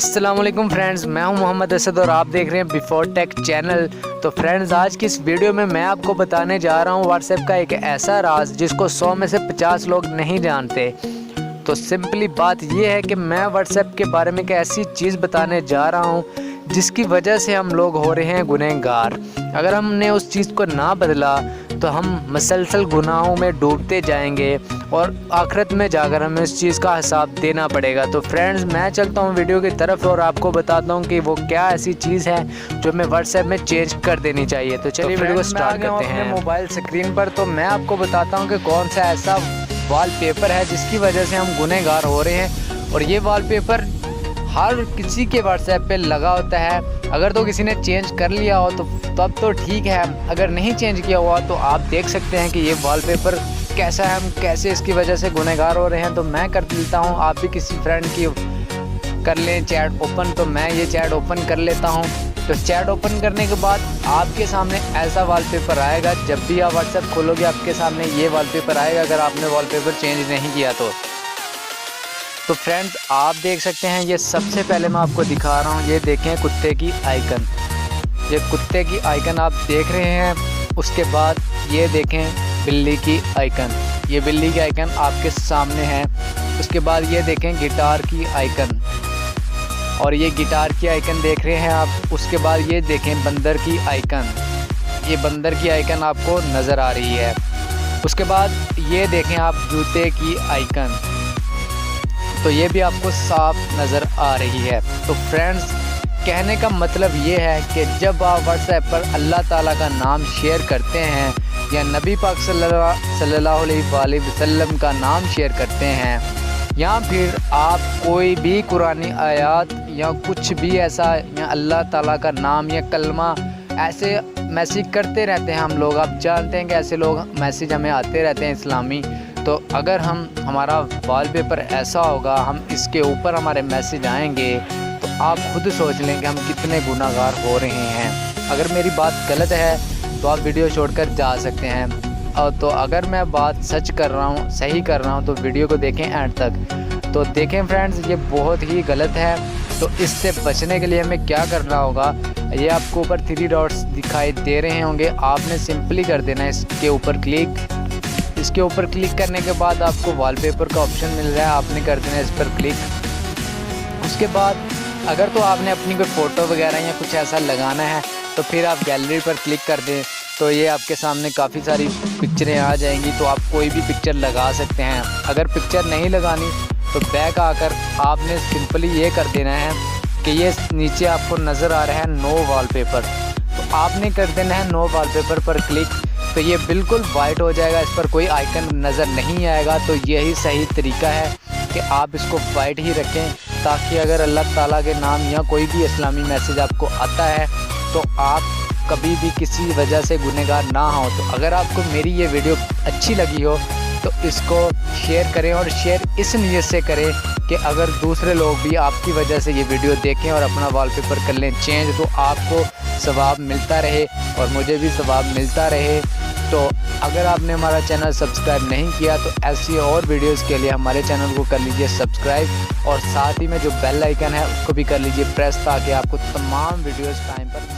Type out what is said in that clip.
अस्सलाम वालेकुम फ्रेंड्स, मैं हूं मोहम्मद असद और आप देख रहे हैं बिफोर टेक चैनल। तो फ्रेंड्स, आज की इस वीडियो में मैं आपको बताने जा रहा हूं व्हाट्सएप का एक ऐसा राज जिसको 100 में से 50 लोग नहीं जानते। तो सिंपली बात यह है कि मैं व्हाट्सएप के बारे में एक ऐसी चीज़ बताने जा रहा हूं जिसकी वजह से हम लोग हो रहे हैं गुनहगार। अगर हमने उस चीज़ को ना बदला तो हम मसलसल गुनाहों में डूबते जाएंगे और आखिरत में जाकर हमें इस चीज़ का हिसाब देना पड़ेगा। तो फ्रेंड्स, मैं चलता हूँ वीडियो की तरफ और आपको बताता हूँ कि वो क्या ऐसी चीज़ है जो हमें व्हाट्सएप में चेंज कर देनी चाहिए। तो चलिए वीडियो को स्टार्ट करते हैं। मोबाइल स्क्रीन पर तो मैं आपको बताता हूँ कि कौन सा ऐसा वॉलपेपर है जिसकी वजह से हम गुनहगार हो रहे हैं। और ये वॉलपेपर हर किसी के व्हाट्सएप पे लगा होता है। अगर तो किसी ने चेंज कर लिया हो तो तब तो ठीक है, अगर नहीं चेंज किया हुआ तो आप देख सकते हैं कि ये वॉलपेपर कैसा है, हम कैसे इसकी वजह से गुनहगार हो रहे हैं। तो मैं कर लेता हूँ, आप भी किसी फ्रेंड की कर लें चैट ओपन। तो मैं ये चैट ओपन कर लेता हूँ। तो चैट ओपन करने के बाद आपके सामने ऐसा वॉलपेपर आएगा। जब भी आप व्हाट्सएप खोलोगे आपके सामने ये वॉलपेपर आएगा, अगर आपने वॉलपेपर चेंज नहीं किया तो फ्रेंड्स, आप देख सकते हैं ये सबसे पहले मैं आपको दिखा रहा हूँ। ये देखें कुत्ते की आइकन, ये कुत्ते की आइकन आप देख रहे हैं। उसके बाद ये देखें बिल्ली की आइकन, ये बिल्ली की आइकन आपके सामने है। उसके बाद ये देखें गिटार की आइकन, और ये गिटार की आइकन देख रहे हैं आप। उसके बाद ये देखें बंदर की आइकन, ये बंदर की आइकन आपको नज़र आ रही है। उसके बाद ये देखें आप जूते की आइकन, तो ये भी आपको साफ नज़र आ रही है। तो फ्रेंड्स, कहने का मतलब ये है कि जब आप व्हाट्सएप पर अल्लाह ताला का नाम शेयर करते हैं या नबी पाक सल्लल्लाहु अलैहि वसल्लम का नाम शेयर करते हैं, या फिर आप कोई भी कुरानी आयत या कुछ भी ऐसा या अल्लाह ताला का नाम या कलमा ऐसे मैसेज करते रहते हैं हम लोग। आप जानते हैं कि ऐसे लोग मैसेज हमें आते रहते हैं इस्लामी। तो अगर हमारा वॉलपेपर ऐसा होगा, हम इसके ऊपर हमारे मैसेज आएंगे, तो आप खुद सोच लें कि हम कितने गुनाहगार हो रहे हैं। अगर मेरी बात गलत है तो आप वीडियो छोड़कर जा सकते हैं, और तो अगर मैं बात सच कर रहा हूँ, सही कर रहा हूँ, तो वीडियो को देखें एंड तक। तो देखें फ्रेंड्स, ये बहुत ही गलत है। तो इससे बचने के लिए हमें क्या करना होगा, ये आपको ऊपर 3 डॉट्स दिखाई दे रहे होंगे, आपने सिंपली कर देना है इसके ऊपर क्लिक। इसके ऊपर क्लिक करने के बाद आपको वॉलपेपर का ऑप्शन मिल रहा है, आपने कर देना है इस पर क्लिक। उसके बाद अगर तो आपने अपनी कोई फ़ोटो वगैरह या कुछ ऐसा लगाना है तो फिर आप गैलरी पर क्लिक कर दें, तो ये आपके सामने काफ़ी सारी पिक्चरें आ जाएंगी। तो आप कोई भी पिक्चर लगा सकते हैं। अगर पिक्चर नहीं लगानी तो बैक आकर आपने सिंपली ये कर देना है कि ये नीचे आपको नज़र आ रहा है नो वॉलपेपर, तो आपने कर देना है नो वॉलपेपर पर क्लिक। तो ये बिल्कुल वाइट हो जाएगा, इस पर कोई आइकन नज़र नहीं आएगा। तो यही सही तरीका है कि आप इसको वाइट ही रखें, ताकि अगर अल्लाह ताला के नाम या कोई भी इस्लामी मैसेज आपको आता है तो आप कभी भी किसी वजह से गुनहगार ना हो। तो अगर आपको मेरी ये वीडियो अच्छी लगी हो तो इसको शेयर करें, और शेयर इस नीयत से करें कि अगर दूसरे लोग भी आपकी वजह से ये वीडियो देखें और अपना वॉलपेपर कर लें चेंज, तो आपको सवाब मिलता रहे और मुझे भी सवाब मिलता रहे। तो अगर आपने हमारा चैनल सब्सक्राइब नहीं किया तो ऐसी और वीडियोस के लिए हमारे चैनल को कर लीजिए सब्सक्राइब, और साथ ही में जो बेल आइकन है उसको भी कर लीजिए प्रेस, ताकि आपको तमाम वीडियोस टाइम पर